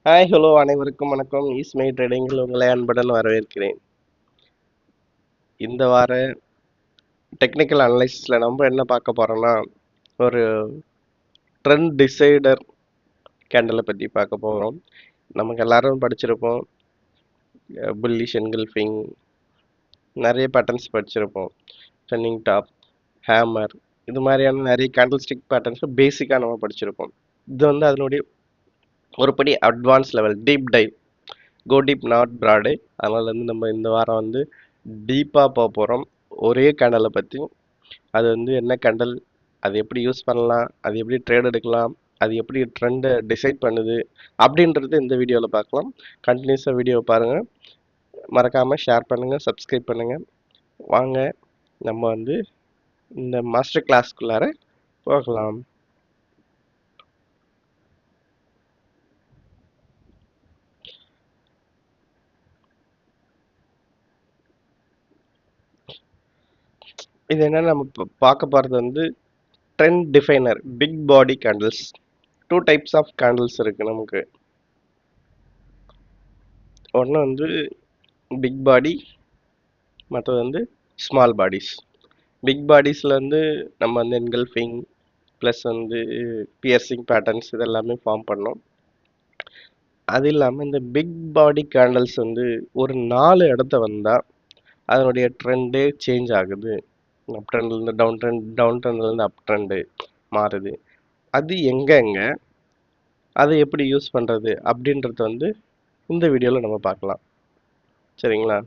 Hi hello அனைவருக்கும் வணக்கம். ஈஸ்மை ட்ரேடிங்கில் உங்களை அன்புடன் வரவேற்கிறேன். இந்த வார டெக்னிக்கல் அனலைசிஸில் நம்ம என்ன பார்க்க போகிறோம்னா ஒரு ட்ரெண்ட் டிசைடர் கேண்டலை பற்றி பார்க்க போகிறோம். நமக்கு எல்லாரும் படிச்சிருப்போம். புல்லிஷ் என்கல்ஃபிங் நிறைய பேட்டர்ன்ஸ் படிச்சிருப்போம். டர்னிங் டாப், ஹேமர், இது மாதிரியான நிறைய கேண்டில் ஸ்டிக் பேட்டர்ன்ஸ் பேசிக்காக நம்ம படிச்சிருப்போம். இது வந்து அதனுடைய ஒரு படி advance level deep dive. Go deep not broad. அதனால் வந்து நம்ம இந்த வாரம் வந்து டீப்பாக போக போகிறோம். ஒரே கேண்டலை பற்றி, அது வந்து என்ன கேண்டல், அது எப்படி யூஸ் பண்ணலாம், அது எப்படி ட்ரேட் எடுக்கலாம், அது எப்படி ட்ரெண்டை டிசைட் பண்ணுது அப்படின்றது இந்த வீடியோவில் பார்க்கலாம். கண்டினியூஸாக வீடியோ பாருங்கள், மறக்காமல் ஷேர் பண்ணுங்கள், சப்ஸ்கிரைப் பண்ணுங்கள். வாங்க நம்ம வந்து இந்த மாஸ்டர் கிளாஸ்க்குள்ளார போகலாம். இது என்னன்னா நம்ம பார்க்க போகிறது வந்து trend definer big body candles. Two types of candles இருக்குது நமக்கு. ஒன்று வந்து பிக் பாடி, மற்றது வந்து ஸ்மால் பாடிஸ். பிக் பாடிஸில் வந்து நம்ம வந்து என்கல்ஃபிங் ப்ளஸ் வந்து பியர்சிங் பேட்டர்ன்ஸ் இதெல்லாமே ஃபார்ம் பண்ணோம். அது இல்லாமல் இந்த பிக் பாடி கேண்டல்ஸ் வந்து ஒரு 4 இடத்த வந்தால் அதனுடைய ட்ரெண்டே சேஞ்ச் ஆகுது. அப் ட்ரெண்ட்லேருந்து டவுன் ட்ரெண்ட், டவுன் ட்ரெண்ட்லேருந்து அப் ட்ரெண்டு மாறுது. அது எங்கெங்க, அதை எப்படி யூஸ் பண்ணுறது அப்படின்றது வந்து இந்த வீடியோவில் நம்ம பார்க்கலாம். சரிங்களா?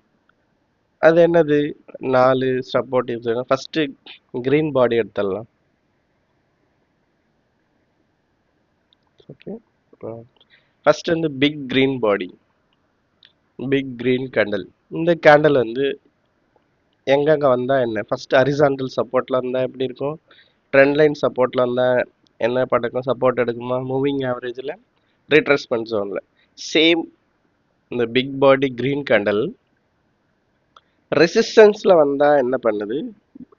அது என்னது 4 சப்போர்ட்டிவ்ஸ்? ஃபஸ்ட்டு க்ரீன் பாடி எடுத்துடலாம். ஓகே, ஃபஸ்ட்டு வந்து big green body, big green candle. இந்த கேண்டல் வந்து எங்கெங்கே வந்தால் என்ன? ஃபஸ்ட்டு ஹரிசாண்டல் சப்போர்ட்டில் இருந்தால் எப்படி இருக்கும்? ட்ரெண்ட் லைன் சப்போர்ட்டில் இருந்தால் என்ன படுக்கும்? சப்போர்ட் எடுக்குமா? மூவிங் ஆவரேஜில், ரீட்ரேஸ்மெண்ட் ஜோனில். சேம் இந்த பிக் பாடி க்ரீன் கேண்டல் ரெசிஸ்டன்ஸில் வந்தால் என்ன பண்ணுது?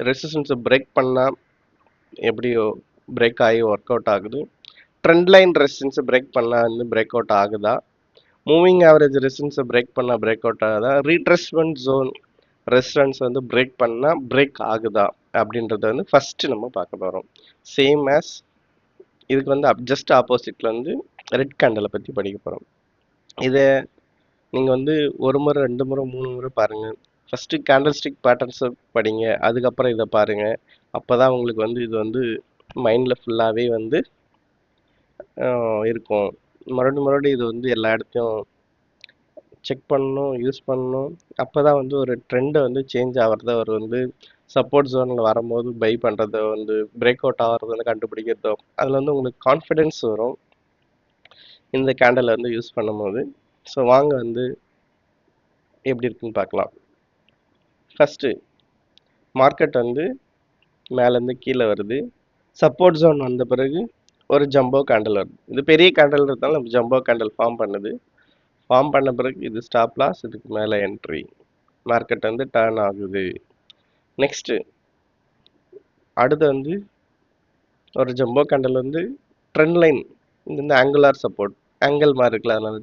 ரெசிஸ்டன்ஸை பிரேக் பண்ணால் எப்படியோ பிரேக் ஆகி ஒர்க் அவுட் ஆகுது. ட்ரெண்ட் லைன் ரெசிஸ்டன்ஸை பிரேக் பண்ணால் வந்து பிரேக் அவுட் ஆகுதா? மூவிங் ஆவரேஜ் ரெசிஸ்டன்ஸை பிரேக் பண்ணால் பிரேக் அவுட் ஆகுதா? ரீட்ரேஸ்மெண்ட் ஜோன் ரெசிஸ்டன்ஸ் வந்து பிரேக் பண்ணால் பிரேக் ஆகுதா அப்படின்றத வந்து ஃபஸ்ட்டு நம்ம பார்க்க போகிறோம். சேம் ஆஸ் இதுக்கு வந்து ஜஸ்ட் ஆப்போசிட்டில் வந்து ரெட் கேண்டலை பற்றி படிக்க போகிறோம். இதை நீங்கள் வந்து ஒரு முறை, 2 முறை, 3 முறை பாருங்கள். ஃபஸ்ட்டு கேண்டில் ஸ்டிக் பேட்டர்ன்ஸை படிங்க, அதுக்கப்புறம் இதை பாருங்கள். அப்போ தான் உங்களுக்கு வந்து இது வந்து மைண்டில் ஃபுல்லாகவே வந்து இருக்கும். மறுபடியும் இது வந்து எல்லா இடத்தையும் செக் பண்ணணும், யூஸ் பண்ணணும். அப்போ தான் வந்து ஒரு ட்ரெண்டை வந்து சேஞ்ச் ஆகிறத அவர் வந்து சப்போர்ட் ஜோனில் வரும்போது பை பண்ணுறத வந்து பிரேக் அவுட் ஆகிறத வந்து கண்டுபிடிக்கிறதோ அதில் வந்து உங்களுக்கு கான்ஃபிடென்ஸ் வரும் இந்த கேண்டலை வந்து யூஸ் பண்ணும்போது. ஸோ வாங்க வந்து எப்படி இருக்குன்னு பார்க்கலாம். ஃபஸ்ட்டு மார்க்கெட் வந்து மேலேருந்து கீழே வருது. சப்போர்ட் ஜோன் வந்த பிறகு ஒரு ஜம்போ கேண்டல் வருது. இது பெரிய கேண்டல் இருந்தாலும் நம்ம ஜம்போ கேண்டல் ஃபார்ம் பண்ணுது. ஃபார்ம் பண்ண பிறகு இது ஸ்டாப் லாஸ், இதுக்கு மேலே என்ட்ரி. மார்க்கெட் வந்து டர்ன் ஆகுது. நெக்ஸ்ட்டு அடுத்து வந்து ஒரு ஜம்போ கேண்டல் வந்து ட்ரெண்ட் லைன், இந்த ஆங்குலார் சப்போர்ட், ஆங்கிள் மாதிரி இருக்குல்ல, அதனால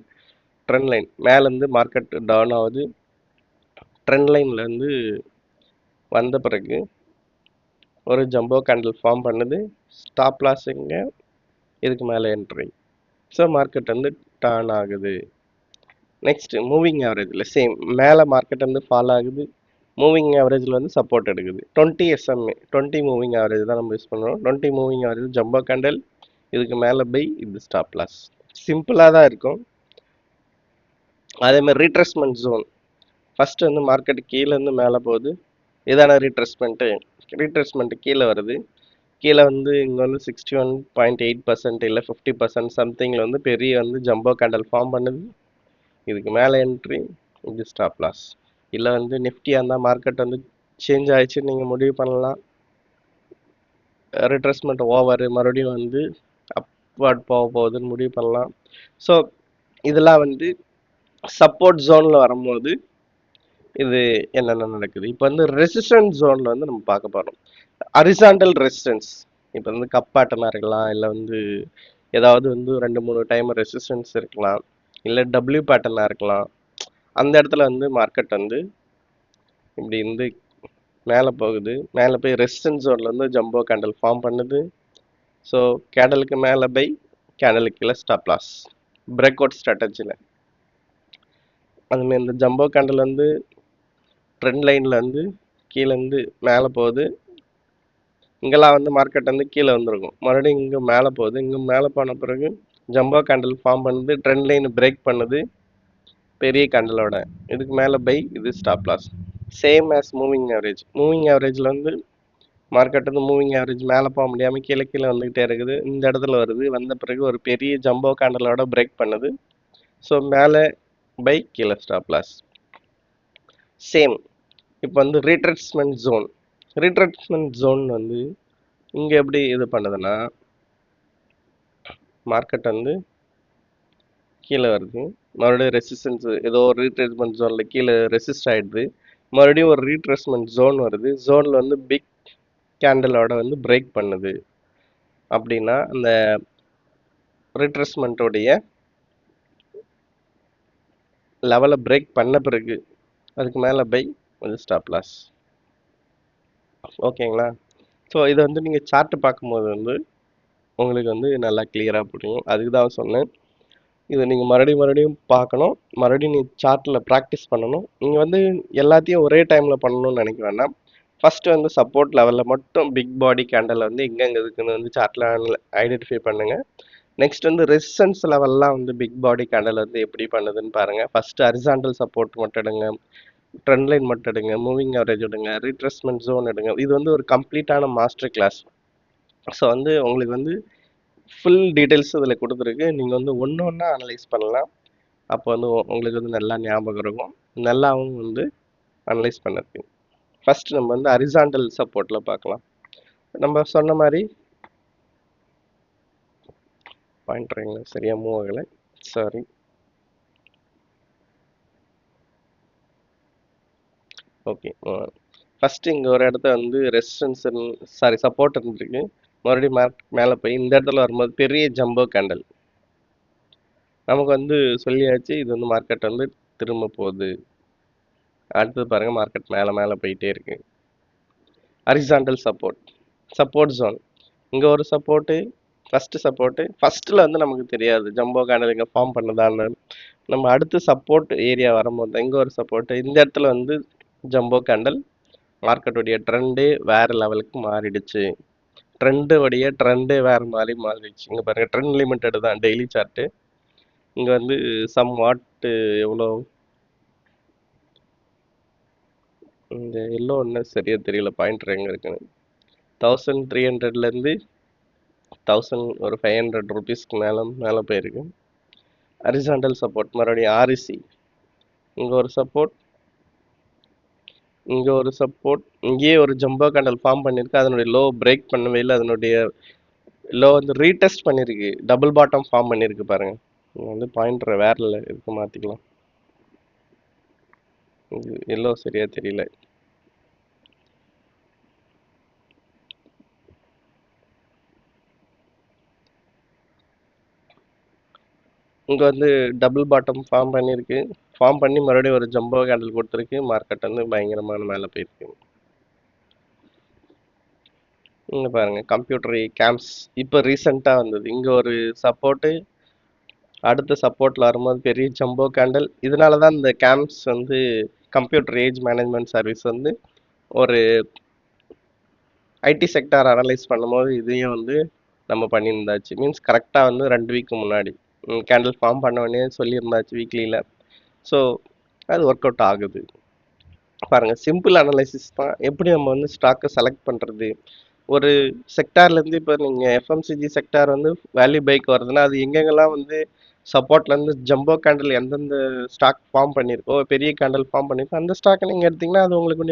ட்ரெண்ட் லைன் மேலேருந்து மார்க்கெட் டவுன் ஆகுது. ட்ரெண்ட் லைன்லேருந்து வந்த பிறகு ஒரு ஜம்போ கேண்டில் ஃபார்ம் பண்ணுது. ஸ்டாப் லாஸ் இங்கே, இதுக்கு மேலே என்ட்ரி. ஸோ மார்க்கெட் வந்து டர்ன் ஆகுது. நெக்ஸ்ட்டு மூவிங் ஆவரேஜில் சேம், மேலே மார்க்கெட் வந்து ஃபால் ஆகுது, மூவிங் ஆவரேஜில் வந்து சப்போர்ட் எடுக்குது. 20 SMA, 20 மூவிங் ஆவரேஜ் தான் நம்ம யூஸ் பண்ணுறோம். 20 மூவிங் ஆவரேஜ் ஜம்போ கேண்டில், இதுக்கு மேலே பை, இது ஸ்டாப் லாஸ். சிம்பிளாக தான் இருக்கும். அதேமாதிரி ரீட்ரேஸ்மெண்ட் ஜோன், ஃபஸ்ட்டு வந்து மார்க்கெட் கீழேருந்து மேலே போகுது, இதான ரீட்ரேஸ்மெண்ட்டு. ரீட்ரேஸ்மெண்ட்டு கீழே வருது. கீழே வந்து இங்கே வந்து 61.8% இல்லை 50% சம்திங்கில் வந்து பெரிய வந்து ஜம்போ கேண்டல் ஃபார்ம் பண்ணுது. இதுக்கு மேலே என்ட்ரி, இது ஸ்டாப் லாஸ். இல்லை வந்து நிஃப்டியாக இருந்தால் மார்க்கெட் வந்து சேஞ்ச் ஆகிடுச்சுன்னு நீங்கள் முடிவு பண்ணலாம். ரிட்ரேஸ்மெண்ட் ஓவர், மறுபடியும் வந்து அப்வர்ட் போக போகுதுன்னு முடிவு பண்ணலாம். ஸோ இதெல்லாம் வந்து சப்போர்ட் ஜோனில் வரும்போது இது என்னென்ன நடக்குது. இப்போ வந்து ரெசிஸ்டன்ஸ் ஜோனில் வந்து நம்ம பார்க்க போகிறோம். ஹரிசாண்டல் ரெசிஸ்டன்ஸ், இப்போ வந்து கப் பேட்டர்னாக இருக்கலாம், இல்லை வந்து ஏதாவது வந்து 2-3 டைம் ரெசிஸ்டன்ஸ் இருக்கலாம். இல்லை டபிள்யூ பேட்டர்னாக இருக்கலாம். அந்த இடத்துல வந்து மார்க்கெட் வந்து இப்படி இருந்து மேலே போகுது. மேலே போய் ரெசிஸ்டன்ஸ் ஜோன்லேருந்து ஜம்போ கேண்டல் ஃபார்ம் பண்ணுது. ஸோ கேண்டலுக்கு மேலே பை, கேண்டலுக்கு கீழே ஸ்டாப் லாஸ். பிரேக் அவுட் ஸ்ட்ராட்டஜியில் அதுமாரி இந்த ஜம்போ கேண்டல் வந்து ட்ரெண்ட் லைனில் வந்து கீழேருந்து மேலே போகுது. இங்கெல்லாம் வந்து மார்க்கெட் வந்து கீழே வந்துருக்கும். மறுபடியும் இங்கே மேலே போகுது. இங்கே மேலே போன பிறகு ஜம்போ கேண்டல் ஃபார்ம் பண்ணுது. ட்ரெண்ட் லைன் பிரேக் பண்ணுது பெரிய கேண்டலோட. இதுக்கு மேலே பை, இது stop loss. Same as moving average. Moving ஆவரேஜில் வந்து மார்க்கெட் வந்து மூவிங் ஆவரேஜ் மேலே போக முடியாமல் கீழே கீழே வந்துக்கிட்டே இருக்குது. இந்த இடத்துல வருது. வந்த பிறகு ஒரு பெரிய ஜம்போ கேண்டலோட பிரேக் பண்ணுது. ஸோ மேலே பை, கீழே ஸ்டாப் லாஸ். சேம் இப்போ வந்து ரீட்ரெஸ்மெண்ட் ஜோன். ரீட்ரெஸ்மெண்ட் ஜோன் வந்து இங்கே எப்படி இது பண்ணுதுன்னா, மார்க்கெட் வந்து கீழே வருது. மறுபடியும் ரெசிஸ்டன்ஸ் ஏதோ ஒரு ரீட்ரெஸ்மெண்ட் ஜோனில் கீழே ரெசிஸ்ட் ஆகிடுது. மறுபடியும் ஒரு ரீட்ரெஸ்மெண்ட் ஜோன் வருது. ஜோனில் வந்து பிக் கேண்டலோட வந்து பிரேக் பண்ணுது. அப்படின்னா அந்த ரிட்ரெஸ்மெண்ட்டோடைய லெவலை பிரேக் பண்ண பிறகு அதுக்கு மேலே பை, கொஞ்சம் ஸ்டாப் லாஸ். ஓகேங்களா? ஸோ இதை வந்து நீங்கள் சார்ட்டு பார்க்கும்போது வந்து உங்களுக்கு வந்து நல்லா கிளியராக புரியும். அதுக்கு தான் சொன்னேன், இதை நீங்கள் மறுபடியும் பார்க்கணும். மறுபடியும் நீ சார்ட்டில் ப்ராக்டிஸ் பண்ணணும். நீங்கள் வந்து எல்லாத்தையும் ஒரே டைமில் பண்ணணும்னு நினைக்க வேண்டாம். ஃபஸ்ட்டு வந்து சப்போர்ட் லெவலில் மட்டும் பிக் பாடி கேண்டல் வந்து எங்கெங்கே இருக்குன்னு வந்து சார்ட்டில் ஐடென்டிஃபை பண்ணுங்கள். நெக்ஸ்ட் வந்து ரெசிஸ்டன்ஸ் லெவல்லாம் வந்து பிக் பாடி கேண்டல் வந்து எப்படி பண்ணுதுன்னு பாருங்கள். ஃபஸ்ட்டு ஹரிசாண்டல் சப்போர்ட் மட்டும் எடுங்க, ட்ரெண்ட் லைன் மட்டும் எடுங்க, மூவிங் ஆவரேஜ் எடுங்க, ரீட்ரெஸ்மெண்ட் ஜோன் எடுங்க. இது வந்து ஒரு கம்ப்ளீட்டான மாஸ்டர் கிளாஸ். ஸோ வந்து உங்களுக்கு வந்து ஃபுல் டீட்டெயில்ஸ் இதில் கொடுத்துருக்கு. நீங்கள் வந்து ஒன்று ஒன்றா அனலைஸ் பண்ணலாம். அப்போ வந்து உங்களுக்கு வந்து நல்லா ஞாபகம் இருக்கும். நல்லாவும் வந்து அனலைஸ் பண்ணுறது. ஃபஸ்ட்டு நம்ம வந்து ஹரிசாண்டல் சப்போர்ட்டில் பார்க்கலாம். நம்ம சொன்ன மாதிரி பாயிண்ட்ருங்களா சரியாக மூவ் ஆகலை, சாரி. ஓகே, ஃபஸ்ட்டு இங்கே ஒரு இடத்த வந்து ரெசிஸ்டன்ஸ் சப்போர்ட் இருந்திருக்கு. மறுபடியும் மேலே போய் இந்த இடத்துல வரும்போது பெரிய ஜம்போ கேண்டல். நமக்கு வந்து சொல்லியாச்சு இது வந்து மார்க்கெட் வந்து திரும்ப போகுது. அடுத்தது பாருங்கள், மார்க்கெட் மேலே போயிட்டே இருக்கு. Horizontal support zone. இங்கே ஒரு சப்போர்ட்டு, ஃபஸ்ட்டில் வந்து நமக்கு தெரியாது ஜம்போ கேண்டல் இங்கே ஃபார்ம் பண்ணுதான்னு. நம்ம அடுத்து சப்போர்ட் ஏரியா வரும்போது இங்கே ஒரு சப்போர்ட்டு, இந்த இடத்துல வந்து ஜம்போ கேண்டல் மார்க்கெட்டுடைய ட்ரெண்டே வேறு லெவலுக்கு மாறிடுச்சு. ட்ரெண்டே வேறு மாதிரி மாறிடுச்சு. இங்கே பாருங்கள், ட்ரெண்ட் லிமிட்டட் தான் டெய்லி சார்ட்டு. இங்கே வந்து சம் வாட்டு எவ்வளோ, இந்த எல்லோ ஒன்றும் சரியாக தெரியல பாயிண்டர் எங்கே இருக்குன்னு. 1300லேருந்து 1000 ஒரு 500 ருபீஸ்க்கு மேலே போயிருக்கு. ஹரிசாண்டல் சப்போர்ட் மறுபடியும் ஆர்இசி. இங்கே ஒரு சப்போர்ட், இங்கேயே ஒரு ஜம்போ கேண்டல் ஃபார்ம் பண்ணியிருக்கு. அதனுடைய லோ பிரேக் பண்ணவே இல்லை. அதனுடைய லோ வந்து ரீடெஸ்ட் பண்ணியிருக்கு. டபுள் பாட்டம் ஃபார்ம் பண்ணியிருக்கு பாருங்கள். இங்கே வந்து பாயிண்டரை வேற இல்லை இதுக்கு மாற்றிக்கலாம். இது எல்லோ சரியாக தெரியல. இங்கே வந்து டபுள் பாட்டம் ஃபார்ம் பண்ணியிருக்கு. ஃபார்ம் பண்ணி மறுபடியும் ஒரு ஜம்போ கேண்டல் கொடுத்துருக்கு. மார்க்கெட் வந்து பயங்கரமான மேலே போயிருக்கு. இங்கே பாருங்கள், கம்ப்யூட்டர் கேம்ஸ் இப்போ ரீசெண்டாக வந்தது. இங்கே ஒரு சப்போர்ட்டு, அடுத்த சப்போர்ட்டில் வரும்போது பெரிய ஜம்போ கேண்டல். இதனால தான் இந்த கேம்ஸ் வந்து கம்ப்யூட்டர் ஏஜ் மேனேஜ்மெண்ட் சர்வீஸ் வந்து ஒரு ஐடி செக்டார் அனலைஸ் பண்ணும்போது இதையும் வந்து நம்ம பண்ணியிருந்தாச்சு. மீன்ஸ் கரெக்டாக வந்து 2 வீக்கு முன்னாடி கேண்டில் ஃபார்ம் பண்ண உடனே சொல்லியிருந்தாச்சு வீக்லியில். ஸோ அது ஒர்க் அவுட் ஆகுது. பாருங்கள், சிம்பிள் அனலைசிஸ் தான். எப்படி நம்ம வந்து ஸ்டாக்கை செலக்ட் பண்ணுறது, ஒரு செக்டார்லேருந்து இப்போ நீங்கள் எஃப்எம்சிஜி செக்டார் வந்து வேல்யூ பைக் வருதுன்னா அது எங்கெங்கெல்லாம் வந்து சப்போர்ட்லேருந்து ஜம்போ கேண்டில் எந்தெந்த ஸ்டாக் ஃபார்ம் பண்ணியிருக்கோ, பெரிய கேண்டில் ஃபார்ம் பண்ணியிருக்கோ, அந்த ஸ்டாக்கை நீங்கள் எடுத்திங்கன்னா அது உங்களுக்கு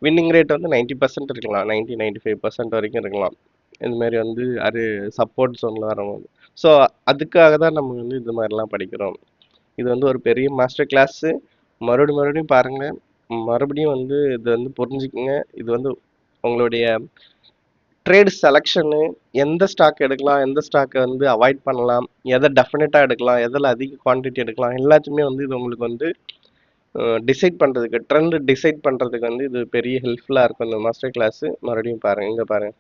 வின்னிங் ரேட் வந்து 90% இருக்கலாம், 95% வரைக்கும் இருக்கலாம். இதுமாரி வந்து அது சப்போர்ட் ஜோனில் வரும்போது. ஸோ அதுக்காக தான் நம்ம வந்து இது மாதிரிலாம் படிக்கிறோம். இது வந்து ஒரு பெரிய மாஸ்டர் கிளாஸு. மறுபடியும் பாருங்கள், மறுபடியும் வந்து இது வந்து புரிஞ்சுக்குங்க. இது வந்து உங்களுடைய ட்ரேட் செலெக்ஷனு, எந்த ஸ்டாக் எடுக்கலாம், எந்த ஸ்டாக்கை வந்து அவாய்ட் பண்ணலாம், எதை டெஃபினட்டாக எடுக்கலாம், எதில் அதிக குவான்டிட்டி எடுக்கலாம், எல்லாத்தையுமே வந்து இது உங்களுக்கு வந்து டிசைட் பண்ணுறதுக்கு, ட்ரெண்ட் டிசைட் பண்ணுறதுக்கு வந்து இது பெரிய ஹெல்ப்ஃபுல்லாக இருக்கும் இந்த மாஸ்டர் கிளாஸு. மறுபடியும் பாருங்கள், இங்கே பாருங்கள்.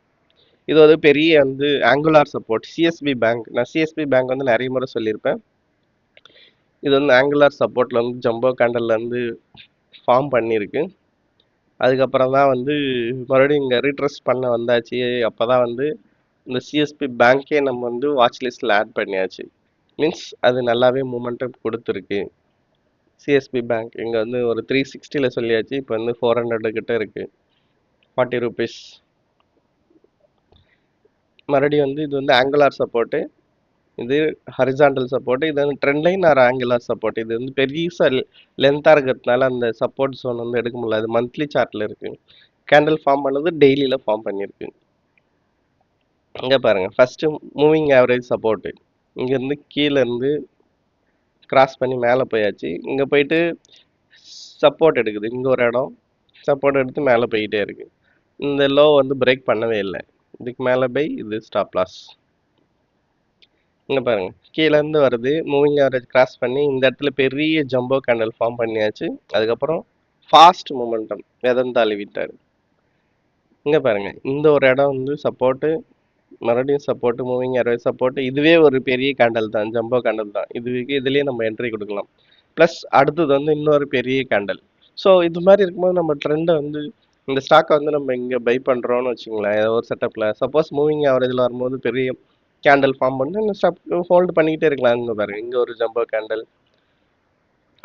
இது வந்து பெரிய வந்து ஆங்குலார் சப்போர்ட், சிஎஸ்பி பேங்க். நான் சிஎஸ்பி பேங்க் வந்து நிறைய முறை சொல்லியிருப்பேன். இது வந்து ஆங்குலார் சப்போர்ட்டில் வந்து ஜம்போ கேண்டலில் வந்து ஃபார்ம் பண்ணியிருக்கு. அதுக்கப்புறம் தான் வந்து மறுபடியும் இங்கே ரீட்ரெஸ் பண்ண வந்தாச்சு. அப்போ தான் வந்து இந்த சிஎஸ்பி பேங்க்கே நம்ம வந்து வாட்ச் லிஸ்ட்டில் ஆட் பண்ணியாச்சு. மீன்ஸ் அது நல்லாவே மூமெண்டம் கொடுத்துருக்கு. சிஎஸ்பி பேங்க் இங்கே வந்து ஒரு 360 சொல்லியாச்சு. இப்போ வந்து 400 கிட்ட இருக்குது, 40 ருபீஸ். மறுபடியும் வந்து இது வந்து ஆங்குலார் சப்போர்ட்டு, இது ஹரிசாண்டல் சப்போர்ட். இது வந்து trend line or angular support. இது வந்து பெரிய லென்த்தாக இருக்கிறதுனால அந்த சப்போர்ட் ஜோன் வந்து எடுக்க முடியல. அது மந்த்லி சார்ட்டில் இருக்குது. கேண்டில் ஃபார்ம் பண்ணது டெய்லியில் ஃபார்ம் பண்ணியிருக்கு. இங்கே பாருங்கள், ஃபஸ்ட்டு மூவிங் ஆவரேஜ் சப்போர்ட்டு. இங்கேருந்து கீழேருந்து கிராஸ் பண்ணி மேலே போயாச்சு. இங்கே போயிட்டு சப்போர்ட் எடுக்குது. இங்கே ஒரு இடம் சப்போர்ட் எடுத்து மேலே போயிட்டே இருக்குது. இந்த லோ வந்து பிரேக் பண்ணவே இல்லை. இதுக்கு மேலே பை, இது ஸ்டாப் லாஸ். இங்கே பாருங்கள், கீழேருந்து வருது, மூவிங் ஆவரேஜ் கிராஸ் பண்ணி இந்த இடத்துல பெரிய ஜம்போ கேண்டல் ஃபார்ம் பண்ணியாச்சு. அதுக்கப்புறம் ஃபாஸ்ட் மூமெண்டம் வெதந்தாளி விட்டார். இங்கே பாருங்கள், இந்த ஒரு இடம் வந்து சப்போர்ட்டு, மறுபடியும் சப்போர்ட்டு, மூவிங் ஆவரேஜ் சப்போர்ட்டு. இதுவே ஒரு பெரிய கேண்டல் தான், ஜம்போ கேண்டல் தான். இதுலேயே நம்ம என்ட்ரி கொடுக்கலாம். ப்ளஸ் அடுத்தது வந்து இன்னொரு பெரிய கேண்டல். ஸோ இது மாதிரி இருக்கும்போது நம்ம ட்ரெண்டை வந்து இந்த ஸ்டாக்கை வந்து நம்ம இங்கே பை பண்ணுறோன்னு வச்சுங்களேன், ஏதோ ஒரு செட்டப்பில். சப்போஸ் மூவிங் ஆவரேஜில் வரும்போது பெரிய கேண்டல் ஃபார்ம் பண்ணி இந்த ஸ்டாக் ஹோல்டு பண்ணிக்கிட்டே இருக்கலாம். இங்கே பாருங்க, இங்கே ஒரு ஜம்போ கேண்டல்,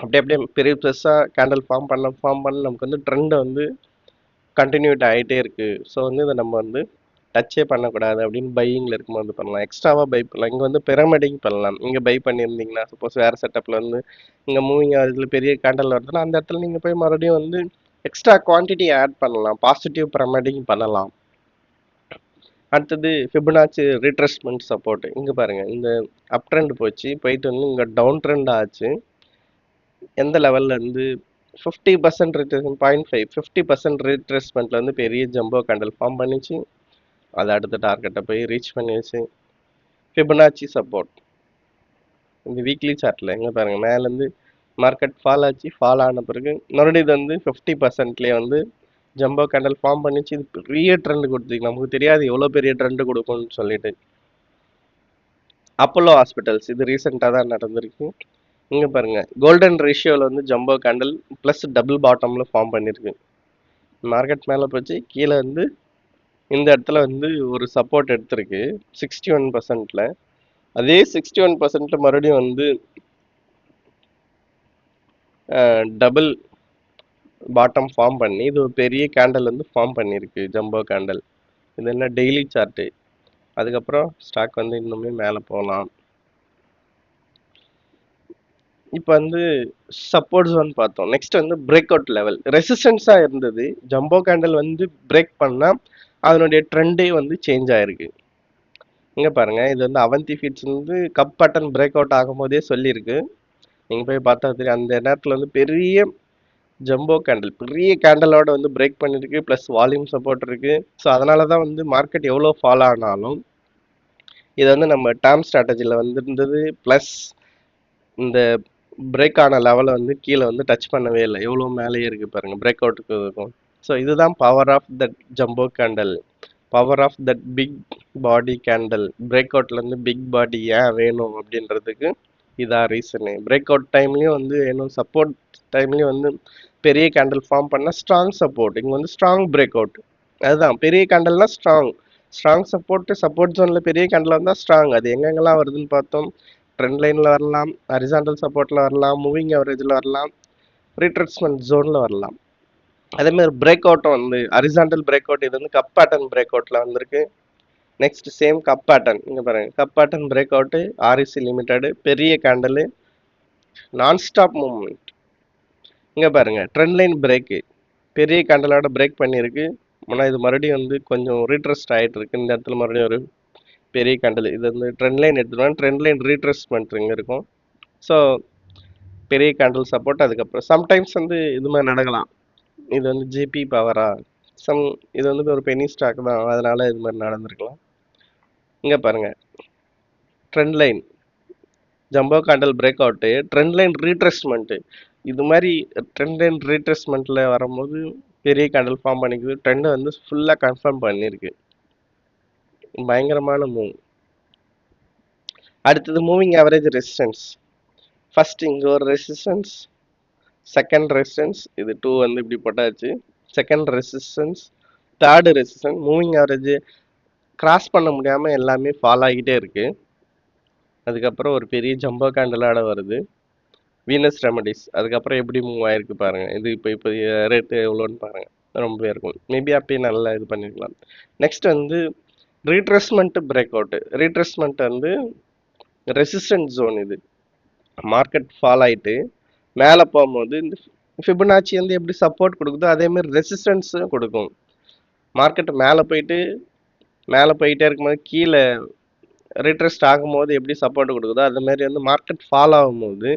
அப்படியே பெரிய ப்ளஸ்ஸாக கேண்டல் ஃபார்ம் பண்ண நமக்கு வந்து ட்ரெண்டை வந்து கண்டினியூட் ஆகிட்டே இருக்குது. ஸோ வந்து இதை நம்ம வந்து டச்சே பண்ணக்கூடாது அப்படின்னு பையிங்கில் இருக்கும்போது பண்ணலாம். எக்ஸ்ட்ராவாக பை பண்ணலாம். இங்கே வந்து பிரமிடிங் பண்ணலாம். இங்கே பை பண்ணியிருந்தீங்கன்னா சப்போஸ் வேறு செட்டப்பில் வந்து இங்கே மூவிங் ஆவரேஜில் பெரிய கேண்டல் வருதுன்னா அந்த இடத்துல நீங்கள் போய் மறுபடியும் வந்து எக்ஸ்ட்ரா குவான்டிட்டி ஆட் பண்ணலாம், பாசிட்டிவ் பிரமிடிங் பண்ணலாம். அடுத்தது ஃபிபனாச்சி ரீட்ரெஸ்மெண்ட் சப்போர்ட். இங்கே பாருங்கள், இந்த அப் ட்ரெண்ட் போயிட்டு வந்து இங்கே டவுன் ட்ரெண்ட் ஆச்சு. எந்த லெவலில் இருந்து 50% ரிட்ரெஸ்மெண்ட், 0.5 50% ரீட்ரெஸ்மெண்ட்டில் வந்து பெரிய ஜம்போ கேண்டல் ஃபார்ம் பண்ணிச்சு. அது அடுத்த டார்கெட்டை போய் ரீச் பண்ணிடுச்சு. ஃபிபனாச்சி சப்போர்ட் இந்த வீக்லி சார்ட்டில் எங்கே பாருங்கள், மேலேருந்து மார்க்கெட் ஃபால் ஆச்சு. ஃபால் ஆன பிறகு மறுபடியும் இது வந்து 50%லேயே வந்து ஜம்போ கேண்டல் ஃபார்ம் பண்ணிச்சு. இது பெரிய ட்ரெண்டு கொடுத்துருக்கு. நமக்கு தெரியாது எவ்வளோ பெரிய ட்ரெண்டு கொடுக்கும்னு சொல்லிட்டு. அப்போலோ ஹாஸ்பிட்டல்ஸ் இது ரீசெண்டாக தான் நடந்திருக்கு. இங்கே பாருங்கள், கோல்டன் ரேஷியோவில் வந்து ஜம்போ கேண்டல் ப்ளஸ் டபுள் பாட்டமில் ஃபார்ம் பண்ணியிருக்கு. மார்க்கெட் மேலே போச்சு, கீழே வந்து இந்த இடத்துல வந்து ஒரு சப்போர்ட் எடுத்திருக்கு 61%. அதே 61% மறுபடியும் வந்து டபுள் பாட்டம் ஃபார்ம் பண்ணி இது ஒரு பெரிய கேண்டல் வந்து ஃபார்ம் பண்ணியிருக்கு, ஜம்போ கேண்டல். இது என்ன டெய்லி சார்ட்டு. அதுக்கப்புறம் ஸ்டாக் வந்து இன்னுமே மேலே போகலாம். இப்போ வந்து சப்போர்ட் ஜோன் பார்த்தோம். நெக்ஸ்ட் வந்து பிரேக் அவுட் லெவல். ரெசிஸ்டன்ஸாக இருந்தது, ஜம்போ கேண்டல் வந்து பிரேக் பண்ணால் அதனுடைய ட்ரெண்டே வந்து சேஞ்ச் ஆகிருக்கு. இங்கே பாருங்கள், இது வந்து அவந்தி ஃபீட்ஸ் வந்து கப் பட்டன் பிரேக் அவுட் ஆகும்போதே சொல்லியிருக்கு. நீங்கள் போய் பார்த்தா தெரியும், அந்த நேரத்தில் வந்து பெரிய ஜம்போ கேண்டல் பெரிய கேண்டலோட வந்து பிரேக் பண்ணியிருக்கு. ப்ளஸ் வால்யூம் சப்போர்ட் இருக்குது. ஸோ அதனால தான் வந்து மார்க்கெட் எவ்வளோ ஃபால் ஆனாலும் இது வந்து நம்ம டேர்ம் ஸ்ட்ராட்டஜியில் வந்துருந்தது. ப்ளஸ் இந்த பிரேக் ஆன லெவலை வந்து கீழே வந்து டச் பண்ணவே இல்லை. எவ்வளோ மேலேயே இருக்குது பாருங்கள், பிரேக் அவுட்டுக்கு இருக்கும். ஸோ இதுதான் power of that jumbo candle, power of that big body candle. Break அவுட்லேருந்து பிக் பாடி ஏன் வேணும் அப்படின்றதுக்கு இதான் ரீசனு. பிரேக் அவுட் டைம்லேயும் வந்து வேணும், சப்போர்ட் டைம்லேயும் வந்து பெரிய கேண்டல் ஃபார்ம் பண்ணால் ஸ்ட்ராங் சப்போர்ட். இங்கே வந்து ஸ்ட்ராங் பிரேக் அவுட். அதுதான் பெரிய கேண்டல்னால் ஸ்ட்ராங் சப்போர்ட் ஜோனில் பெரிய கேண்டல் வந்தால் ஸ்ட்ராங். அது எங்கெங்கெல்லாம் வருதுன்னு பார்த்தோம். ட்ரெண்ட் லைனில் வரலாம், ஹரிசாண்டல் சப்போர்ட்டில் வரலாம், மூவிங் அவரேஜில் வரலாம், ரீட்ரெஸ்மெண்ட் ஜோனில் வரலாம். அதேமாதிரி பிரேக் அவுட்டும் வந்து ஹரிசாண்டல் பிரேக் அவுட். இது வந்து கப் பேட்டர்ன் பிரேக் அவுட்டில் வந்திருக்கு. Next same cup pattern. இங்கே பாருங்கள், cup pattern break out, REC limited, பெரிய கேண்டலு, நான் ஸ்டாப் மூவ்மெண்ட். இங்கே பாருங்கள், ட்ரெண்ட் லைன் பிரேக்கு, பெரிய கேண்டலோட பிரேக் பண்ணியிருக்கு. ஆனால் இது மறுபடியும் வந்து கொஞ்சம் ரீட்ரெஸ்ட் ஆகிட்டு இருக்கு. இந்த இடத்துல மறுபடியும் ஒரு பெரிய கேண்டல். இது வந்து ட்ரெண்ட் லைன் எடுத்துருவாங்க, ட்ரெண்ட் லைன் ரீட்ரெஸ்மெண்ட் இங்கே இருக்கும். ஸோ பெரிய கேண்டல் சப்போர்ட். அதுக்கப்புறம் சம்டைம்ஸ் வந்து இது மாதிரி நடக்கலாம். இது வந்து ஜிபி பவரா, சம் இது வந்து ஒரு பெனி ஸ்டாக் தான், அதனால இது மாதிரி நடந்திருக்கலாம். இங்க பாருங்க, trend line jumbo candle break out, trend line retracement. இது மாதிரி ட்ரெண்ட் லைன் ரீட்ரெஸ்மெண்ட்ல வரும்போது பெரிய கேண்டல் ஃபார்ம் பண்ணிக்குது. ட்ரெண்ட் வந்து ஃபுல்லா கன்ஃபார்ம் பண்ணிருக்கு. பயங்கரமான மூவ். அடுத்தது மூவிங் ஆவரேஜ் ரெசிஸ்டன்ஸ். ஃபர்ஸ்ட் இங்க ஒரு ரெசிஸ்டன்ஸ், செகண்ட் ரெசிஸ்டன்ஸ், இது 2 வந்து இப்படி போட்டாச்சு. Second resistance, third resistance. Moving average cross பண்ண முடியாம எல்லாமே ஃபால் ஆகிட்டே இருக்கு. அதுக்கப்புறம் ஒரு பெரிய ஜம்போ கேண்டலோட வருது, வீனஸ் ரெமடிஸ். அதுக்கப்புறம் எப்படி மூவ் ஆயிருக்கு பாருங்க. இது இப்போ ரேட்டு எவ்வளோன்னு பாருங்க, ரொம்பவே இருக்கும். மேபி அப்பயே நல்லா இது பண்ணிருக்கலாம். நெக்ஸ்ட் வந்து ரீட்ரெஸ்மெண்ட் பிரேக் அவுட். ரீட்ரெஸ்மெண்ட் வந்து ரெசிஸ்டன்ட் ஜோன். இது மார்க்கெட் ஃபால் ஆயிட்டு மேலே போகும்போது இந்த ஃபிபனாச்சி வந்து எப்படி சப்போர்ட் கொடுக்குதோ அதே மாதிரி ரெசிஸ்டன்ஸும் கொடுக்கும். மார்க்கெட் மேலே போயிட்டே இருக்கும்போது கீழே ரீட்ரெஸ்ட் ஆகும்போது எப்படி சப்போர்ட் கொடுக்குதோ அது மாதிரி வந்து மார்க்கெட் ஃபால் ஆகும்போது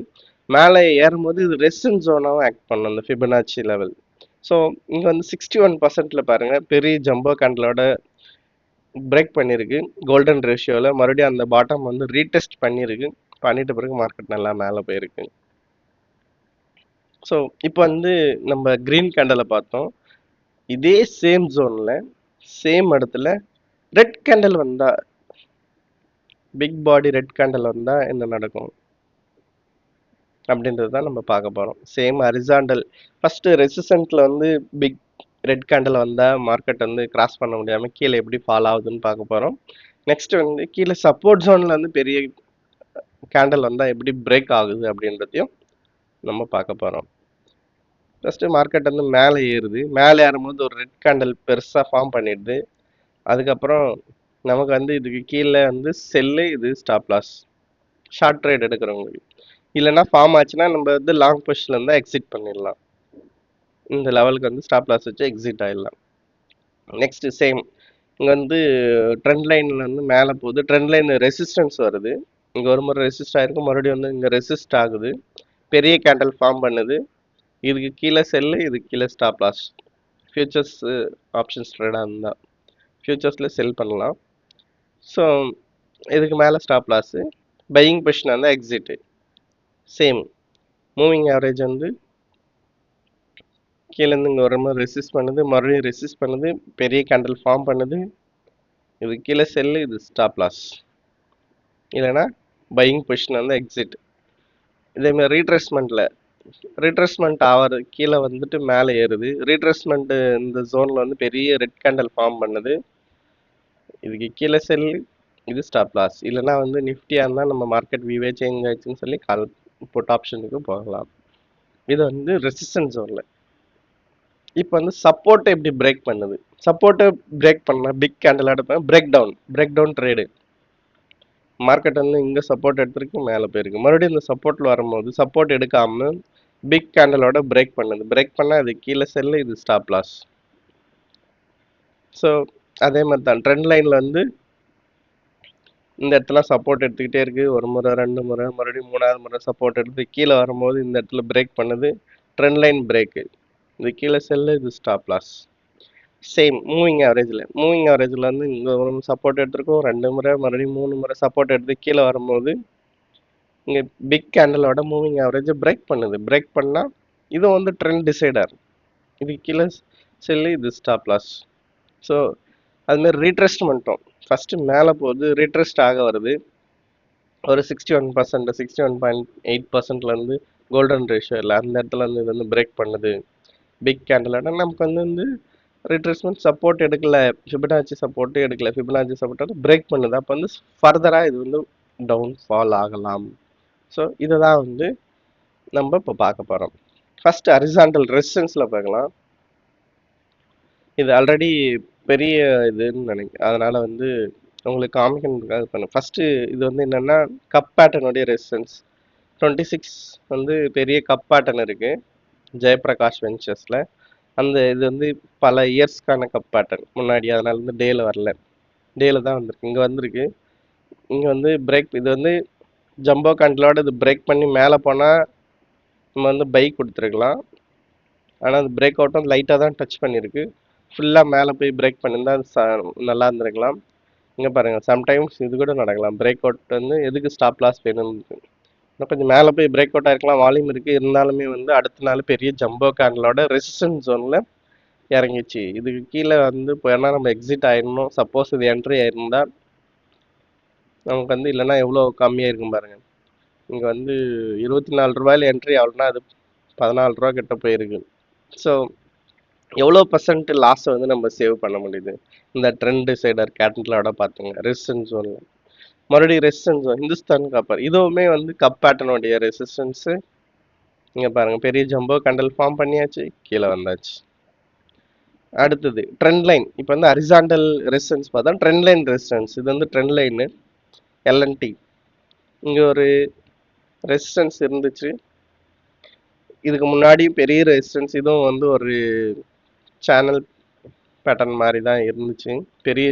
மேலே ஏறும்போது இது ரெசிஸ்டன்ஸ் ஜோனாகவும் ஆக்ட் பண்ணும் அந்த ஃபிபனாச்சி லெவல். ஸோ இங்கே வந்து 61% பாருங்க, பெரிய ஜம்போ கேண்டலோட பிரேக் பண்ணியிருக்கு. கோல்டன் ரேஷியோவில் மறுபடியும் அந்த பாட்டம் வந்து ரீடெஸ்ட் பண்ணிட்ட பிறகு மார்க்கெட் நல்லா மேலே போயிருக்கு. ஸோ இப்போ வந்து நம்ம கிரீன் கேண்டலை பார்த்தோம். இதே சேம் ஜோனில் சேம் இடத்துல ரெட் கேண்டல் வந்தா, பிக் பாடி ரெட் கேண்டல் வந்தா என்ன நடக்கும் அப்படின்றது தான் நம்ம பார்க்க போகிறோம். சேம் ஹரிசாண்டல் ஃபர்ஸ்ட் ரெசிஸ்டன்ட்ல வந்து பிக் ரெட் கேண்டல் வந்தால் மார்க்கெட் வந்து கிராஸ் பண்ண முடியாமல் கீழே எப்படி ஃபால் ஆகுதுன்னு பார்க்க போகிறோம். நெக்ஸ்ட் வந்து கீழே சப்போர்ட் ஜோனில் வந்து பெரிய கேண்டல் வந்தால் எப்படி பிரேக் ஆகுது அப்படின்றதையும் நம்ம பார்க்க போகிறோம். ஃபஸ்ட்டு மார்க்கெட் வந்து மேலே ஏறுது, மேலே ஏறும்போது ஒரு ரெட் கேண்டல் பெருசாக ஃபார்ம் பண்ணிடுது. அதுக்கப்புறம் நமக்கு வந்து இதுக்கு கீழே வந்து செல்லு, இது ஸ்டாப் லாஸ், ஷார்ட் ட்ரேட் எடுக்கிறவங்களுக்கு. இல்லைன்னா ஃபார்ம் ஆச்சுன்னா நம்ம வந்து லாங் பொசிஷன்ல இருந்தால் எக்ஸிட் பண்ணிடலாம். இந்த லெவலுக்கு வந்து ஸ்டாப் லாஸ் வச்சு எக்ஸிட் ஆகிடலாம். நெக்ஸ்ட் சேம் இங்கே வந்து ட்ரெண்ட் லைனில் வந்து மேலே போகுது, ட்ரெண்ட் லைன் ரெசிஸ்டன்ஸ் வருது. இங்கே ஒரு முறை ரெசிஸ்ட் ஆகிருக்கு, மறுபடியும் வந்து இங்கே ரெசிஸ்ட் ஆகுது, பெரிய கேண்டல் ஃபார்ம் பண்ணுது. இதுக்கு கீழே செல்லு, இதுக்கு கீழே ஸ்டாப் லாஸ். ஃபியூச்சர்ஸ் ஆப்ஷன்ஸ் ட்ரேடாக இருந்தால் ஃபியூச்சர்ஸில் செல் பண்ணலாம். ஸோ இதுக்கு மேலே ஸ்டாப் லாஸு, பையிங் பொசிஷன் இருந்தால் எக்ஸிட்டு. சேம் மூவிங் ஆவரேஜ் வந்து கீழேருந்து இங்கே ஒரு மாதிரி ரெசிஸ்ட் பண்ணுது, மறுபடியும் ரெசிஸ்ட் பண்ணுது, பெரிய கேண்டல் ஃபார்ம் பண்ணுது. இது கீழே செல்லு, இது ஸ்டாப் லாஸ், இல்லைன்னா பையிங் பொசிஷன் வந்து எக்ஸிட். இதேமாதிரி ரீட்ரெஸ்மெண்ட் ஆகிறது கீழே வந்துட்டு மேலே ஏறுது. ரீட்ரெஸ்மெண்ட் இந்த ஜோனில் வந்து பெரிய ரெட் கேண்டல் ஃபார்ம் பண்ணுது. இதுக்கு கீழே செல்லு, இது ஸ்டாப் லாஸ். இல்லைன்னா வந்து நிஃப்டியாக இருந்தால் நம்ம மார்க்கெட் வியூவே சேஞ்ச் ஆயிடுச்சுன்னு சொல்லி கால் புட் ஆப்ஷனுக்கு போகலாம். இது வந்து ரெசிஸ்டன்ஸ் ஜோனில். இப்போ வந்து சப்போர்ட்டை எப்படி பிரேக் பண்ணுது? சப்போர்ட்டை பிரேக் பண்ணால் பிக் கேண்டல் எடுப்பேன், பிரேக் டவுன் ட்ரேடு. மார்க்கெட் வந்து இங்கே சப்போர்ட் எடுத்திருக்கு, மேலே போயிருக்கு. மறுபடியும் இந்த சப்போர்ட்டில் வரும்போது சப்போர்ட் எடுக்காமல் பிக் கேண்டலோட பிரேக் பண்ணுது. பிரேக் பண்ணால் அது கீழே செல்லு, இது ஸ்டாப் லாஸ். ஸோ அதே மாதிரி தான் ட்ரெண்ட் லைனில் வந்து இந்த இடத்துல சப்போர்ட் எடுத்துக்கிட்டே இருக்குது. ஒரு முறை, 2 முறை, மறுபடியும் 3வது முறை சப்போர்ட் எடுத்து கீழே வரும்போது இந்த இடத்துல பிரேக் பண்ணுது, ட்ரெண்ட் லைன் பிரேக்கு. இது கீழே செல்லு, இது ஸ்டாப் லாஸ். சேம் மூவிங் ஆவரேஜில் வந்து இங்கே ஒரு சப்போர்ட் எடுத்திருக்கோம், 2 முறை, மறுபடியும் 3 முறை சப்போர்ட் எடுத்து கீழே வரும்போது இங்கே பிக் கேண்டலோட மூவிங் ஆவரேஜை பிரேக் பண்ணுது. பிரேக் பண்ணால் இது வந்து ட்ரெண்ட் டிசைடர். இது கீழே செல்லு, இது ஸ்டாப் லாஸ். ஸோ அதுமாரி ரீட்ரெஸ்ட்மெண்ட்டும் ஃபஸ்ட்டு மேலே போகுது, ரீட்ரெஸ்ட் ஆக வருது. ஒரு 61%, 61.8%லேருந்து கோல்டன் ரேஷியோ இல்லை, அந்த இடத்துல வந்து இது வந்து பிரேக் பண்ணுது பிக் கேண்டலோட. நமக்கு வந்து ரிட்ரேஸ்மெண்ட் சப்போர்ட் எடுக்கல, ஃபிபனாச்சி சப்போர்ட்டு எடுக்கல, ஃபிபனாச்சி சப்போர்ட் பிரேக் பண்ணுது. அப்போ வந்து ஃபர்தராக இது வந்து டவுன் ஃபால் ஆகலாம். ஸோ இதை தான் வந்து நம்ம இப்போ பார்க்க போகிறோம். ஃபர்ஸ்ட் ஹரிசாண்டல் ரெசிஸ்டன்ஸில் பார்க்கலாம். இது ஆல்ரெடி பெரிய இதுன்னு நினைக்கிறேன், அதனால் வந்து உங்களுக்கு காமிக்கணுக்காக பண்ணேன். ஃபஸ்ட்டு இது வந்து என்னென்னா கப் பேட்டர்னுடைய ரெசிஸ்டன்ஸ் 26 வந்து பெரிய கப் பேட்டர்ன் இருக்குது ஜெயபிரகாஷ் வெஞ்சர்ஸில். அந்த இது வந்து பல இயர்ஸ்க்கான கப் பேட்டர்ன் முன்னாடி, அதனால வந்து டேல வரல, டேல தான் வந்திருக்கு. இங்கே வந்திருக்கு. இங்கே வந்து பிரேக், இது வந்து ஜம்போ கேண்டலோட இது பிரேக் பண்ணி மேலே போனால் நம்ம வந்து பை கொடுத்துருக்கலாம். ஆனால் அது பிரேக் அவுட்டும் லைட்டாக தான் டச் பண்ணியிருக்கு. ஃபுல்லாக மேலே போய் பிரேக் பண்ணியிருந்தா நல்லா இருந்திருக்கலாம். இங்கே பாருங்கள், சம்டைம்ஸ் இது கூட நடக்கலாம். பிரேக் அவுட் வந்து எதுக்கு ஸ்டாப் லாஸ் வேணும்னு இன்னும் கொஞ்சம் மேலே போய் பிரேக் அவுட் ஆயிருக்கலாம், வால்யூம் இருக்குது. இருந்தாலுமே வந்து அடுத்த நாள் பெரிய ஜம்போ கேண்டலோட ரெசிஸ்டன்ஸ் ஜோனில் இறங்கிச்சு. இதுக்கு கீழே வந்து போனா நம்ம எக்ஸிட் ஆயிடணும். சப்போஸ் இது என்ட்ரி ஆயிருந்தா நமக்கு வந்து இல்லைன்னா எவ்வளோ கம்மியாக இருக்கும் பாருங்க. இங்கே வந்து 24 ரூபாயில என்ட்ரி ஆகலன்னா அது 14 ரூபா கிட்ட போயிருக்கு. ஸோ எவ்வளோ பர்சன்ட் லாஸை வந்து நம்ம சேவ் பண்ண முடியுது இந்த ட்ரெண்ட் டிசைடர் கேண்டலோட பார்த்துங்க. ரெசிஸ்டன்ஸ் ஜோனில் மறுபடியும் ரெசிஸ்டன்ஸ் ஜோன் ஹிந்துஸ்தான் காப்பர் இதுவுமே வந்து கப் பேட்டர்னுடைய ரெசிஸ்டன்ஸு. இங்கே பாருங்க, பெரிய ஜம்போ கேண்டல் ஃபார்ம் பண்ணியாச்சு, கீழே வந்தாச்சு. அடுத்தது ட்ரெண்ட் லைன். இப்போ வந்து ஹரிசாண்டல் ரெசிஸ்டன்ஸ் பார்த்தா ட்ரெண்ட் லைன் ரெசிஸ்டன்ஸ். இது வந்து ட்ரெண்ட் லைனு எல்என்டி. இங்கே ஒரு ரெசிஸ்டன்ஸ் இருந்துச்சு, இதுக்கு முன்னாடி பெரிய ரெசிஸ்டன்ஸ். இதுவும் வந்து ஒரு சேனல் பேட்டர்ன் மாதிரி தான் இருந்துச்சு பெரிய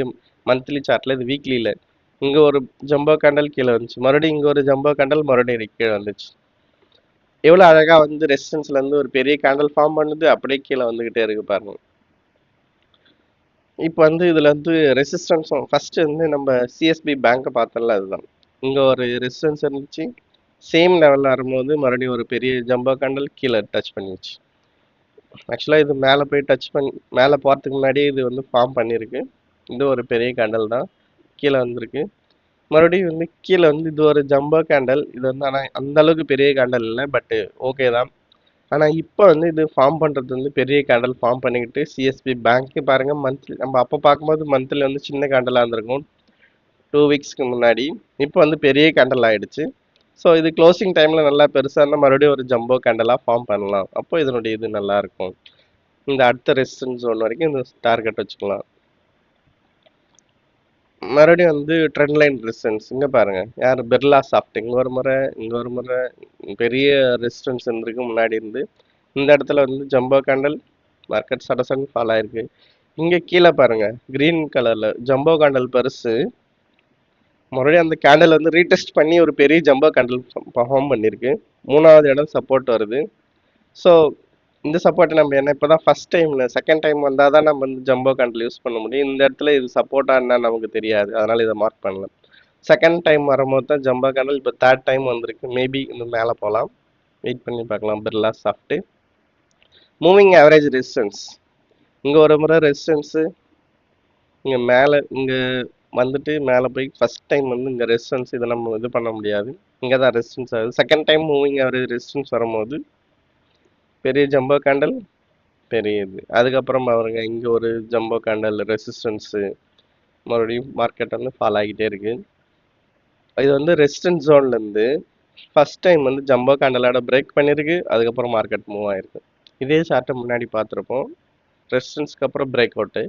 மந்த்லி சார்ட்டில். இது வீக்லியில் இங்கே ஒரு ஜம்போ கேண்டல் கீழே வந்துச்சு, மறுபடியும் இங்கே ஒரு ஜம்போ கேண்டல் மறுபடியும் கீழே வந்துச்சு. எவ்வளோ அழகாக வந்து ரெசிஸ்டன்ஸ்லேருந்து ஒரு பெரிய கேண்டல் ஃபார்ம் பண்ணுது, அப்படியே கீழே வந்துக்கிட்டே இருக்கு பாருங்க. இப்போ வந்து இதில் வந்து ரெசிஸ்டன்ஸும் ஃபஸ்ட்டு வந்து நம்ம சிஎஸ்பி பேங்க்கை பார்த்தோம்ல, அதுதான். இங்கே ஒரு ரெசிஸ்டன்ஸ் இருந்துச்சு, சேம் லெவலில் வரும்போது மறுபடியும் ஒரு பெரிய ஜம்போ கேண்டல் கீழே டச் பண்ணிடுச்சு. ஆக்சுவலாக இது மேலே போய் மேலே போகிறதுக்கு முன்னாடியே இது வந்து ஃபார்ம் பண்ணியிருக்கு. இது ஒரு பெரிய கேண்டல் தான், கீழே வந்திருக்கு. மறுபடியும் வந்து கீழே வந்து இது ஒரு ஜம்போ கேண்டல். இது வந்து ஆனால் அந்த அளவுக்கு பெரிய கேண்டல் இல்லை, பட்டு ஓகே தான். ஆனால் இப்போ வந்து இது ஃபார்ம் பண்ணுறது வந்து பெரிய கேண்டல் ஃபார்ம் பண்ணிக்கிட்டு சிஎஸ்பி பேங்க்கு பாருங்கள். மந்த்லி நம்ம அப்போ பார்க்கும்போது மந்த்லி வந்து சின்ன கேண்டலாக இருந்திருக்கும் 2 வீக்ஸ்க்கு முன்னாடி. இப்போ வந்து பெரிய கேண்டல் ஆகிடுச்சு. ஸோ இது க்ளோசிங் டைமில் நல்லா பெருசாக இருந்தால் மறுபடியும் ஒரு ஜம்போ கேண்டலாக ஃபார்ம் பண்ணலாம். அப்போ இதனுடைய இது நல்லாயிருக்கும். இந்த அடுத்த ரெசிஸ்டன்ஸ் ஜோன் வரைக்கும் இந்த டார்கெட் வச்சுக்கலாம். மறுபடியும் வந்து ட்ரெண்ட் லைன் ரெசிஸ்டன்ஸ். இங்கே பாருங்கள், யார் பிர்லா சாஃப்ட். இங்கே ஒரு முறை பெரிய ரெசிஸ்டன்ஸ் இருந்திருக்கு முன்னாடி இருந்து. இந்த இடத்துல வந்து ஜம்போ கேண்டல் மார்க்கெட் சடசன் ஃபால் ஆயிருக்கு. இங்கே கீழே பாருங்கள், க்ரீன் கலரில் ஜம்போ கேண்டல் பெருசு. மறுபடியும் அந்த கேண்டல் வந்து ரீடெஸ்ட் பண்ணி ஒரு பெரிய ஜம்போ கேண்டல் பர்ஃபார்ம் பண்ணியிருக்கு. 3வது இடம் சப்போர்ட் வருது. ஸோ இந்த சப்போர்ட்டை நம்ம என்ன இப்போ தான் ஃபஸ்ட் டைமில் செகண்ட் டைம் வந்தால் தான் நம்ம வந்து ஜம்போ கேண்டில் யூஸ் பண்ண முடியும். இந்த இடத்துல இது சப்போர்ட்டாக என்ன நமக்கு தெரியாது, அதனால் இதை மார்க் பண்ணலாம். செகண்ட் டைம் வரும்போது தான் ஜம்போ கேண்டில். இப்போ தேர்ட் டைம் வந்திருக்கு, மேபி இன்னும் மேலே போகலாம். வெயிட் பண்ணி பார்க்கலாம். Birla soft moving average resistance. இங்கே ஒரு முறை ரெசிஸ்டன்ஸு இங்கே இங்கே வந்துட்டு மேலே போய் ஃபஸ்ட் டைம் வந்து இங்கே ரெசிஸ்டன்ஸ் இதை நம்ம இது பண்ண முடியாது. இங்கே தான் ரெசிஸ்டன்ஸ் ஆகுது. Second time moving average resistance வரும்போது பெரிய ஜம்போ கேண்டல் பெரியது. அதுக்கப்புறம் பாருங்க, இங்கே ஒரு ஜம்போ கேண்டல் ரெசிஸ்டன்ஸு. மறுபடியும் மார்க்கெட் வந்து ஃபால் ஆகிட்டே இருக்கு. இது வந்து ரெசிஸ்டன்ஸ் ஜோன்லேருந்து ஃபஸ்ட் டைம் வந்து ஜம்போ கேண்டலோட பிரேக் பண்ணியிருக்கு. அதுக்கப்புறம் மார்க்கெட் மூவ் ஆயிருக்கு. இதே சார்ட்டை முன்னாடி பார்த்துருப்போம். ரெசிஸ்டன்ஸ்க்கு அப்புறம் பிரேக் அவுட்டு.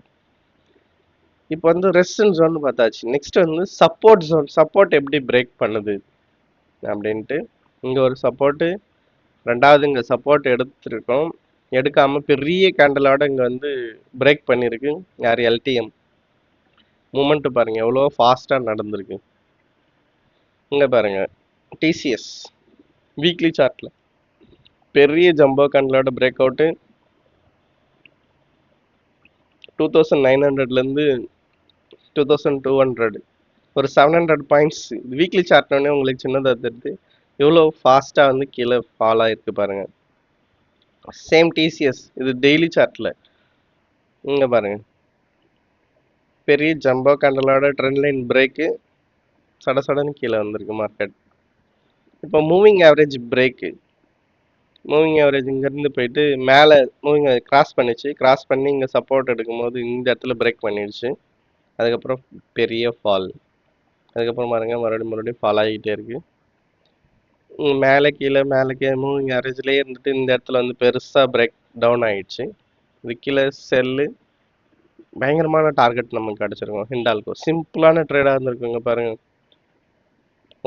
இப்போ வந்து ரெசிஸ்டன்ஸ் ஜோன் பார்த்தாச்சு. நெக்ஸ்ட் வந்து சப்போர்ட் ஜோன். சப்போர்ட் எப்படி பிரேக் பண்ணுது அப்படின்ட்டு. இங்கே ஒரு சப்போர்ட்டு, ரெண்டாவது இங்கே சப்போர்ட் எடுத்துருக்கோம், எடுக்காமல் பெரிய கேண்டலோட இங்கே வந்து பிரேக் பண்ணியிருக்கு. யார்? எல்டிஎம். மூமெண்ட்டு பாருங்கள் எவ்வளோ ஃபாஸ்ட்டாக நடந்திருக்கு. இங்கே பாருங்கள், டிசிஎஸ் வீக்லி சார்ட்டில் பெரிய ஜம்போ கேண்டலோட பிரேக் அவுட்டு 2900லேருந்து 2200, ஒரு 700 பாயிண்ட்ஸ். வீக்லி சார்ட்னோடனே உங்களுக்கு சின்னதாக தெரியுது எவ்வளோ ஃபாஸ்ட்டாக வந்து கீழே ஃபால் ஆகிருக்கு பாருங்கள். சேம் டிசிஎஸ் இது டெய்லி சார்ட்டில். இங்கே பாருங்கள், பெரிய ஜம்போ கேண்டலோட ட்ரெண்ட் லைன் பிரேக்கு, சடன்னு கீழே வந்திருக்கு மார்க்கெட். இப்போ moving average break. Moving average இங்கேருந்து போயிட்டு மேலே மூவிங் கிராஸ் பண்ணிச்சு. கிராஸ் பண்ணி இங்கே சப்போர்ட் எடுக்கும்போது இந்த இடத்துல பிரேக் பண்ணிடுச்சு. அதுக்கப்புறம் பெரிய ஃபால். அதுக்கப்புறம் பாருங்க, மறுபடியும் ஃபால் ஆகிட்டே இருக்கு. மேலே கீழே மூவிங் ஆவரேஜ்லேயே இருந்துட்டு இந்த இடத்துல வந்து பெருசாக பிரேக் டவுன் ஆகிடுச்சு. இது கீழே செல்லு. பயங்கரமான டார்கெட் நமக்கு கிடச்சிருக்கும். ஹிண்டால்கோ சிம்பிளான ட்ரேடாக இருந்திருக்குங்க பாருங்கள்.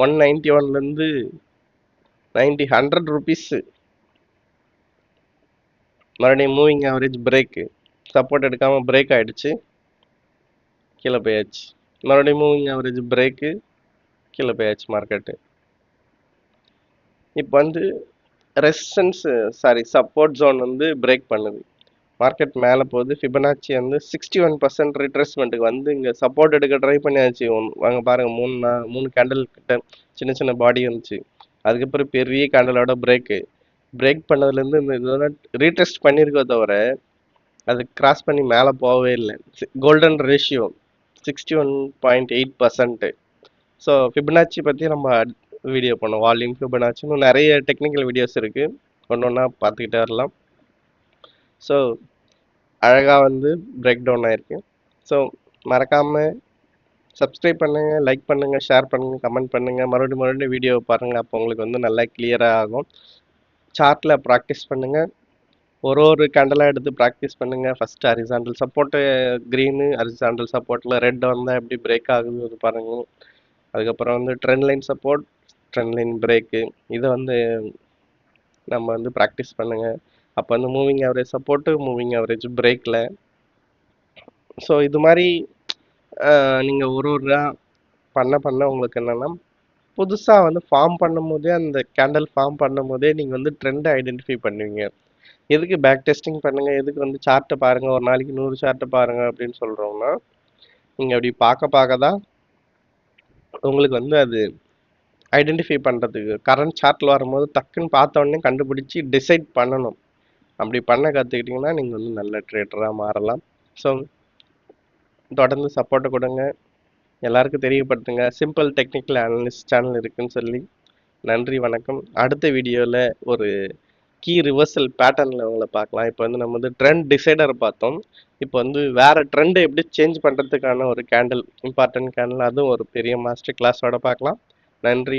191லேருந்து 100 ருபீஸு. மறுபடியும் மூவிங் ஆவரேஜ் பிரேக்கு, சப்போர்ட் எடுக்காமல் பிரேக் ஆகிடுச்சு, கீழே போயாச்சு. மறுபடியும் மூவிங் ஆவரேஜ் பிரேக்கு, கீழே போயாச்சு மார்க்கெட்டு. இப்போ வந்து ரெசிஸ்டன்ஸ் சப்போர்ட் ஜோன் வந்து பிரேக் பண்ணுது. மார்க்கெட் மேலே போகுது. ஃபிபனாச்சி வந்து 61% ரிட்ரேஸ்மெண்ட்டுக்கு வந்து இங்கே சப்போர்ட் எடுக்க ட்ரை பண்ணியாச்சு. வாங்க பாருங்க, மூணு கேண்டில் கிட்ட சின்ன சின்ன பாடி வந்துச்சு. அதுக்கப்புறம் பெரிய கேண்டலோட பிரேக் பண்ணதுலேருந்து இந்த இதெல்லாம் ரீடெஸ்ட் பண்ணியிருக்கோ தவிர அது கிராஸ் பண்ணி மேலே போகவே இல்லை. Golden ratio 61.8%. ஸோ ஃபிபனாச்சி பற்றி நம்ம வீடியோ பண்ணோம். வால்யூம் ஃபிபனாச்சி இன்னும் நிறைய டெக்னிக்கல் வீடியோஸ் இருக்குது, ஒன்று ஒன்றா பார்த்துக்கிட்டே வரலாம். ஸோ அழகாக வந்து பிரேக் டவுன் ஆயிருக்கு. ஸோ மறக்காமல் சப்ஸ்கிரைப் பண்ணுங்கள், லைக் பண்ணுங்கள், ஷேர் பண்ணுங்கள், கமெண்ட் பண்ணுங்கள். மறுபடியும் வீடியோ பாருங்கள். அப்போ உங்களுக்கு வந்து நல்லா கிளியராக ஆகும். சார்ட்டில் ப்ராக்டிஸ் பண்ணுங்கள். ஒரு கேண்டலாக எடுத்து ப்ராக்டிஸ் பண்ணுங்கள். First horizontal support green, horizontal சப்போர்ட்டில் ரெட் வந்தால் எப்படி பிரேக் ஆகுது அது பாருங்கள். அதுக்கப்புறம் வந்து trend line support, trend line break, இதை வந்து நம்ம வந்து ப்ராக்டிஸ் பண்ணுங்கள். அப்போ வந்து moving average support, moving average பிரேக்கில். ஸோ இது மாதிரி நீங்கள் ஒரு பண்ண உங்களுக்கு என்னென்னா, புதுசாக வந்து ஃபார்ம் பண்ணும் போதே, அந்த கேண்டல் ஃபார்ம் பண்ணும் போதே நீங்கள் வந்து ட்ரெண்டை ஐடென்டிஃபை பண்ணுவீங்க. எதுக்கு பேக் டெஸ்டிங் பண்ணுங்கள், எதுக்கு வந்து சார்ட்டை பாருங்கள், ஒரு நாளைக்கு 100 சார்ட்டை பாருங்கள் அப்படின்னு சொல்கிறோம்னா, நீங்கள் அப்படி பார்க்க தான் உங்களுக்கு வந்து அது ஐடென்டிஃபை பண்ணுறதுக்கு கரண்ட் சார்ட்டில் வரும்போது டக்குன்னு பார்த்த உடனே கண்டுபிடிச்சி டிசைட் பண்ணணும். அப்படி பண்ண கற்றுக்கிட்டிங்கன்னா நீங்கள் வந்து நல்ல ட்ரேடராக மாறலாம். ஸோ தொடர்ந்து சப்போர்ட்டை கொடுங்க, எல்லாருக்கும் தெரியப்படுத்துங்க. சிம்பிள் டெக்னிக்கல் அனலிஸ்ட் சேனல் இருக்குன்னு சொல்லி. நன்றி, வணக்கம். அடுத்த வீடியோவில் ஒரு கீ ரிவர்சல் பேட்டர்னில் உங்களை பார்க்கலாம். இப்போ வந்து நம்ம வந்து ட்ரெண்ட் டிசைடர் பார்த்தோம். இப்போ வந்து வேறு ட்ரெண்டை எப்படி சேஞ்ச் பண்ணுறதுக்கான ஒரு கேண்டில், இம்பார்ட்டன்ட் கேண்டில், அதுவும் ஒரு பெரிய மாஸ்டர் கிளாஸோட பார்க்கலாம். நன்றி.